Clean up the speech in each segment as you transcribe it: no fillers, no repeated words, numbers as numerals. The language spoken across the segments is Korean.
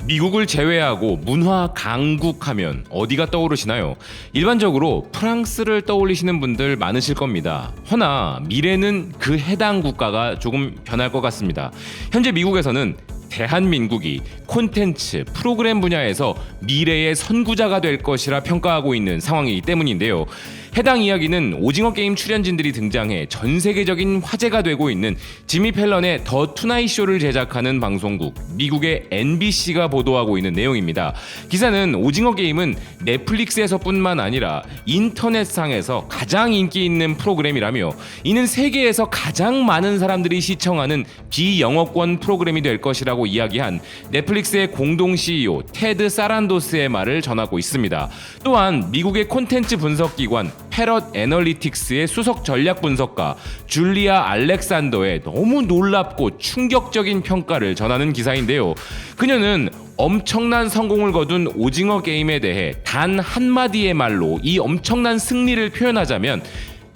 미국을 제외하고 문화 강국하면 어디가 떠오르시나요? 일반적으로 프랑스를 떠올리시는 분들 많으실 겁니다. 허나 미래는 그 해당 국가가 조금 변할 것 같습니다. 현재 미국에서는 대한민국이 콘텐츠, 프로그램 분야에서 미래의 선구자가 될 것이라 평가하고 있는 상황이기 때문인데요. 해당 이야기는 오징어 게임 출연진들이 등장해 전 세계적인 화제가 되고 있는 지미 펠런의 더 투나잇 쇼를 제작하는 방송국 미국의 NBC가 보도하고 있는 내용입니다. 기사는 오징어 게임은 넷플릭스에서뿐만 아니라 인터넷상에서 가장 인기 있는 프로그램이라며 이는 세계에서 가장 많은 사람들이 시청하는 비영어권 프로그램이 될 것이라고 이야기한 넷플릭스의 공동 CEO 테드 사란도스의 말을 전하고 있습니다. 또한 미국의 콘텐츠 분석기관 패럿 애널리틱스의 수석 전략 분석가 줄리아 알렉산더의 너무 놀랍고 충격적인 평가를 전하는 기사인데요. 그녀는 엄청난 성공을 거둔 오징어 게임에 대해 단 한마디의 말로 이 엄청난 승리를 표현하자면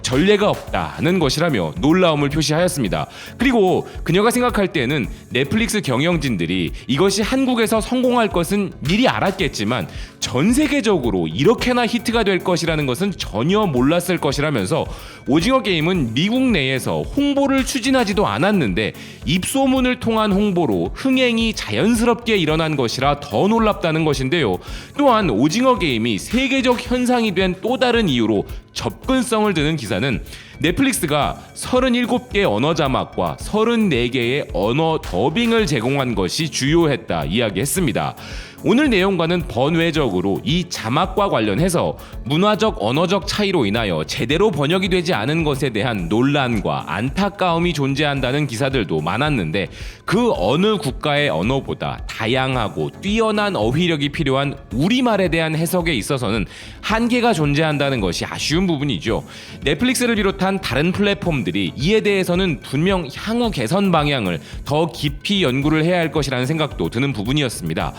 전례가 없다는 것이라며 놀라움을 표시하였습니다. 그리고 그녀가 생각할 때는 넷플릭스 경영진들이 이것이 한국에서 성공할 것은 미리 알았겠지만 전 세계적으로 이렇게나 히트가 될 것이라는 것은 전혀 몰랐을 것이라면서 오징어 게임은 미국 내에서 홍보를 추진하지도 않았는데 입소문을 통한 홍보로 흥행이 자연스럽게 일어난 것이라 더 놀랍다는 것인데요. 또한 오징어 게임이 세계적 현상이 된 또 다른 이유로 접근성을 드는 기사는 넷플릭스가 37개 언어 자막과 34개의 언어 더빙을 제공한 것이 주요했다 이야기했습니다. 오늘 내용과는 번외적으로 이 자막과 관련해서 문화적 언어적 차이로 인하여 제대로 번역이 되지 않은 것에 대한 논란과 안타까움이 존재한다는 기사들도 많았는데 그 어느 국가의 언어보다 다양하고 뛰어난 어휘력이 필요한 우리말에 대한 해석에 있어서는 한계가 존재한다는 것이 아쉬운 부분이죠. 넷플릭스를 비롯한 다른 플랫폼들이 이에 대해서는 분명 향후 개선 방향을 더 깊이 연구를 해야 할 것이라는 생각도 드는 부분이었습니다.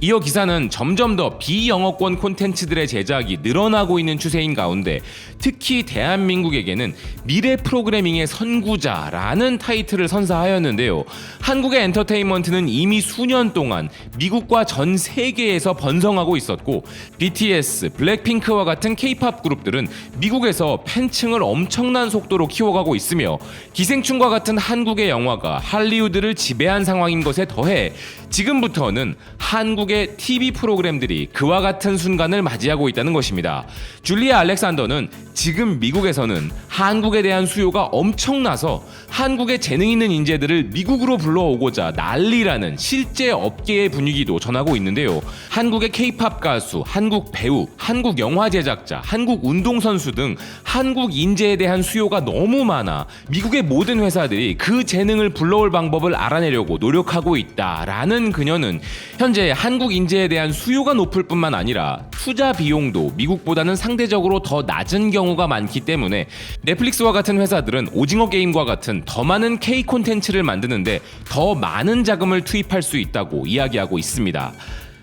이어 기사는 점점 더 비영어권 콘텐츠들의 제작이 늘어나고 있는 추세인 가운데 특히 대한민국에게는 미래 프로그래밍의 선구자라는 타이틀을 선사하였는데요. 한국의 엔터테인먼트는 이미 수년 동안 미국과 전 세계에서 번성하고 있었고 BTS, 블랙핑크와 같은 K-팝 그룹들은 미국에서 팬층을 엄청난 속도로 키워가고 있으며 기생충과 같은 한국의 영화가 할리우드를 지배한 상황인 것에 더해 지금부터는 한국의 TV 프로그램들이 그와 같은 순간을 맞이하고 있다는 것입니다. 줄리아 알렉산더는 지금 미국에서는 한국에 대한 수요가 엄청나서 한국의 재능 있는 인재들을 미국으로 불러오고자 난리라는 실제 업계의 분위기도 전하고 있는데요. 한국의 K-팝 가수, 한국 배우, 한국 영화 제작자, 한국 운동선수 등 한국 인재에 대한 수요가 너무 많아 미국의 모든 회사들이 그 재능을 불러올 방법을 알아내려고 노력하고 있다라는 그녀는 현재 한국 인재에 대한 수요가 높을 뿐만 아니라 투자 비용도 미국보다는 상대적으로 더 낮은 경우가 많기 때문에 넷플릭스와 같은 회사들은 오징어 게임과 같은 더 많은 K 콘텐츠를 만드는데 더 많은 자금을 투입할 수 있다고 이야기하고 있습니다.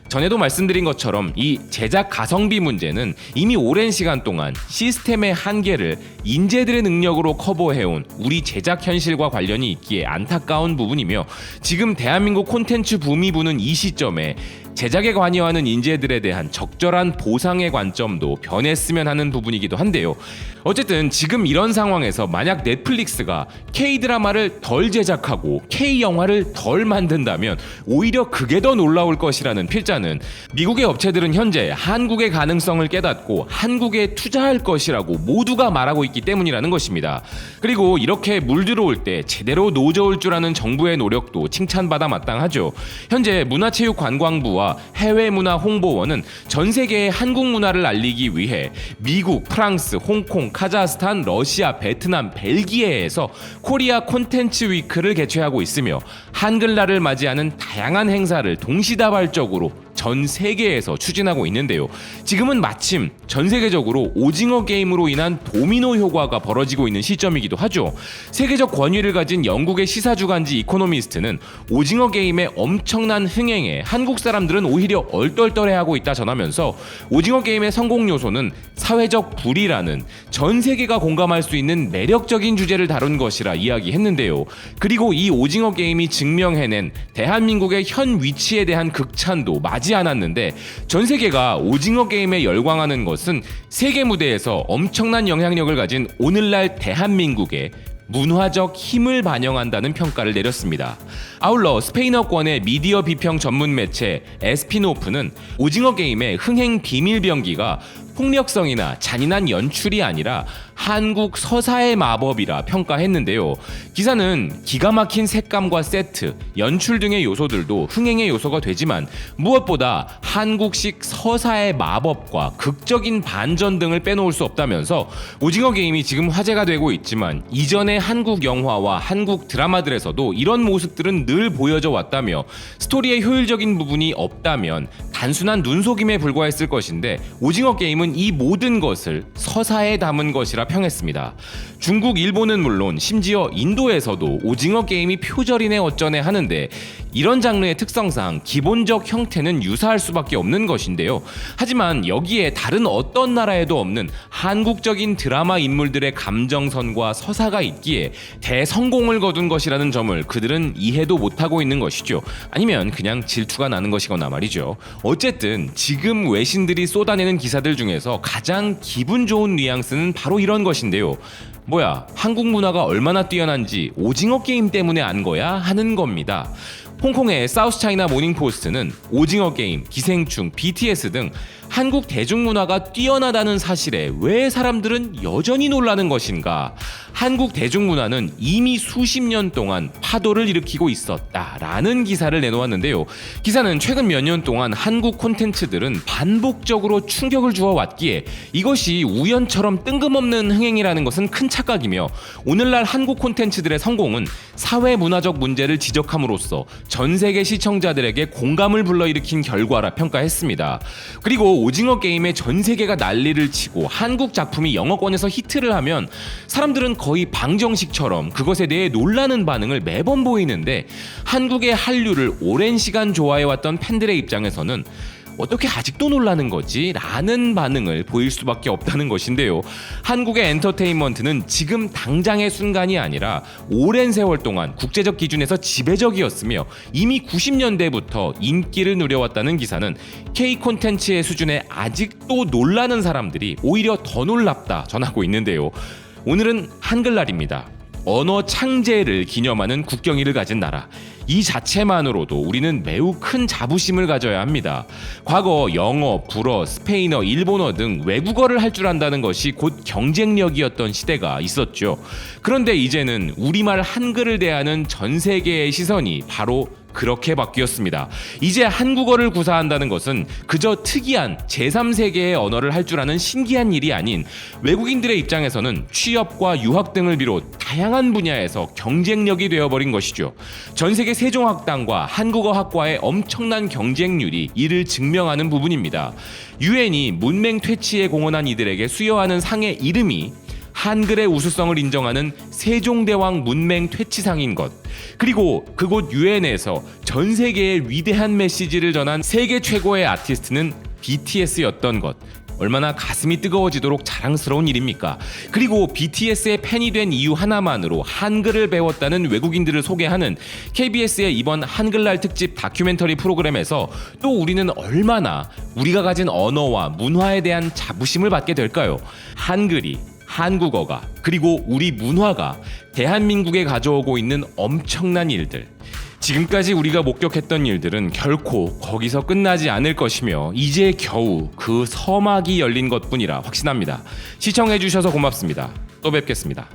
전에도 말씀드린 것처럼 이 제작 가성비 문제는 이미 오랜 시간 동안 시스템의 한계를 인재들의 능력으로 커버해온 우리 제작 현실과 관련이 있기에 안타까운 부분이며 지금 대한민국 콘텐츠 붐이 부는 이 시점에 제작에 관여하는 인재들에 대한 적절한 보상의 관점도 변했으면 하는 부분이기도 한데요. 어쨌든 지금 이런 상황에서 만약 넷플릭스가 K-드라마를 덜 제작하고 K-영화를 덜 만든다면 오히려 그게 더 놀라울 것이라는 필자는 미국의 업체들은 현재 한국의 가능성을 깨닫고 한국에 투자할 것이라고 모두가 말하고 있기 때문이라는 것입니다. 그리고 이렇게 물들어올 때 제대로 노져올 줄 아는 정부의 노력도 칭찬받아 마땅하죠. 현재 문화체육관광부와 해외문화홍보원은 전 세계의 한국 문화를 알리기 위해 미국, 프랑스, 홍콩, 카자흐스탄, 러시아, 베트남, 벨기에에서 코리아 콘텐츠 위크를 개최하고 있으며 한글날을 맞이하는 다양한 행사를 동시다발적으로 전 세계에서 추진하고 있는데요. 지금은 마침 전 세계적으로 오징어 게임으로 인한 도미노 효과가 벌어지고 있는 시점이기도 하죠. 세계적 권위를 가진 영국의 시사주간지 이코노미스트는 오징어 게임의 엄청난 흥행에 한국 사람들은 오히려 얼떨떨해하고 있다 전하면서 오징어 게임의 성공 요소는 사회적 불이라는 전 세계가 공감할 수 있는 매력적인 주제를 다룬 것이라 이야기했는데요. 그리고 이 오징어 게임이 증명해낸 대한민국의 현 위치에 대한 극찬도 마지 않았는데 전 세계가 오징어 게임에 열광하는 것은 세계 무대에서 엄청난 영향력을 가진 오늘날 대한민국의 문화적 힘을 반영한다는 평가를 내렸습니다. 아울러 스페인어권의 미디어 비평 전문 매체 에스피노프는 오징어 게임의 흥행 비밀병기가 폭력성이나 잔인한 연출이 아니라 한국 서사의 마법이라 평가했는데요. 기사는 기가 막힌 색감과 세트, 연출 등의 요소들도 흥행의 요소가 되지만 무엇보다 한국식 서사의 마법과 극적인 반전 등을 빼놓을 수 없다면서 오징어 게임이 지금 화제가 되고 있지만 이전의 한국 영화와 한국 드라마들에서도 이런 모습들은 늘 보여져 왔다며 스토리의 효율적인 부분이 없다면 단순한 눈속임에 불과했을 것인데 오징어 게임은 이 모든 것을 서사에 담은 것이라 평했습니다. 중국, 일본은 물론 심지어 인도에서도 오징어 게임이 표절이네 어쩌네 하는데 이런 장르의 특성상 기본적 형태는 유사할 수밖에 없는 것인데요. 하지만 여기에 다른 어떤 나라에도 없는 한국적인 드라마 인물들의 감정선과 서사가 있기에 대성공을 거둔 것이라는 점을 그들은 이해도 못하고 있는 것이죠. 아니면 그냥 질투가 나는 것이거나 말이죠. 어쨌든 지금 외신들이 쏟아내는 기사들 중에서 가장 기분 좋은 뉘앙스는 바로 이런 것인데요. 뭐야, 한국 문화가 얼마나 뛰어난지 오징어 게임 때문에 안 거야? 하는 겁니다. 홍콩의 사우스차이나 모닝포스트는 오징어 게임, 기생충, BTS 등 한국 대중문화가 뛰어나다는 사실에 왜 사람들은 여전히 놀라는 것인가? 한국 대중문화는 이미 수십 년 동안 파도를 일으키고 있었다라는 기사를 내놓았는데요. 기사는 최근 몇 년 동안 한국 콘텐츠들은 반복적으로 충격을 주어왔기에 이것이 우연처럼 뜬금없는 흥행이라는 것은 큰 착각이며 오늘날 한국 콘텐츠들의 성공은 사회문화적 문제를 지적함으로써 전 세계 시청자들에게 공감을 불러일으킨 결과라 평가했습니다. 그리고 오징어 게임에 전 세계가 난리를 치고 한국 작품이 영어권에서 히트를 하면 사람들은 거의 방정식처럼 그것에 대해 놀라는 반응을 매번 보이는데 한국의 한류를 오랜 시간 좋아해왔던 팬들의 입장에서는 어떻게 아직도 놀라는 거지? 라는 반응을 보일 수밖에 없다는 것인데요. 한국의 엔터테인먼트는 지금 당장의 순간이 아니라 오랜 세월 동안 국제적 기준에서 지배적이었으며 이미 90년대부터 인기를 누려왔다는 기사는 K 콘텐츠의 수준에 아직도 놀라는 사람들이 오히려 더 놀랍다 전하고 있는데요. 오늘은 한글날입니다. 언어 창제를 기념하는 국경일을 가진 나라. 이 자체만으로도 우리는 매우 큰 자부심을 가져야 합니다. 과거 영어, 불어, 스페인어, 일본어 등 외국어를 할 줄 안다는 것이 곧 경쟁력이었던 시대가 있었죠. 그런데 이제는 우리말 한글을 대하는 전 세계의 시선이 바로 그렇게 바뀌었습니다. 이제 한국어를 구사한다는 것은 그저 특이한 제3세계의 언어를 할 줄 아는 신기한 일이 아닌 외국인들의 입장에서는 취업과 유학 등을 비롯 다양한 분야에서 경쟁력이 되어버린 것이죠. 전 세계 세종학당과 한국어학과의 엄청난 경쟁률이 이를 증명하는 부분입니다. 유엔이 문맹 퇴치에 공헌한 이들에게 수여하는 상의 이름이 한글의 우수성을 인정하는 세종대왕 문맹 퇴치상인 것, 그리고 그곳 유엔에서 전 세계의 위대한 메시지를 전한 세계 최고의 아티스트는 BTS였던 것, 얼마나 가슴이 뜨거워지도록 자랑스러운 일입니까? 그리고 BTS의 팬이 된 이유 하나만으로 한글을 배웠다는 외국인들을 소개하는 KBS의 이번 한글날 특집 다큐멘터리 프로그램에서 또 우리는 얼마나 우리가 가진 언어와 문화에 대한 자부심을 받게 될까요? 한글이, 한국어가, 그리고 우리 문화가 대한민국에 가져오고 있는 엄청난 일들, 지금까지 우리가 목격했던 일들은 결코 거기서 끝나지 않을 것이며 이제 겨우 그 서막이 열린 것뿐이라 확신합니다. 시청해주셔서 고맙습니다. 또 뵙겠습니다.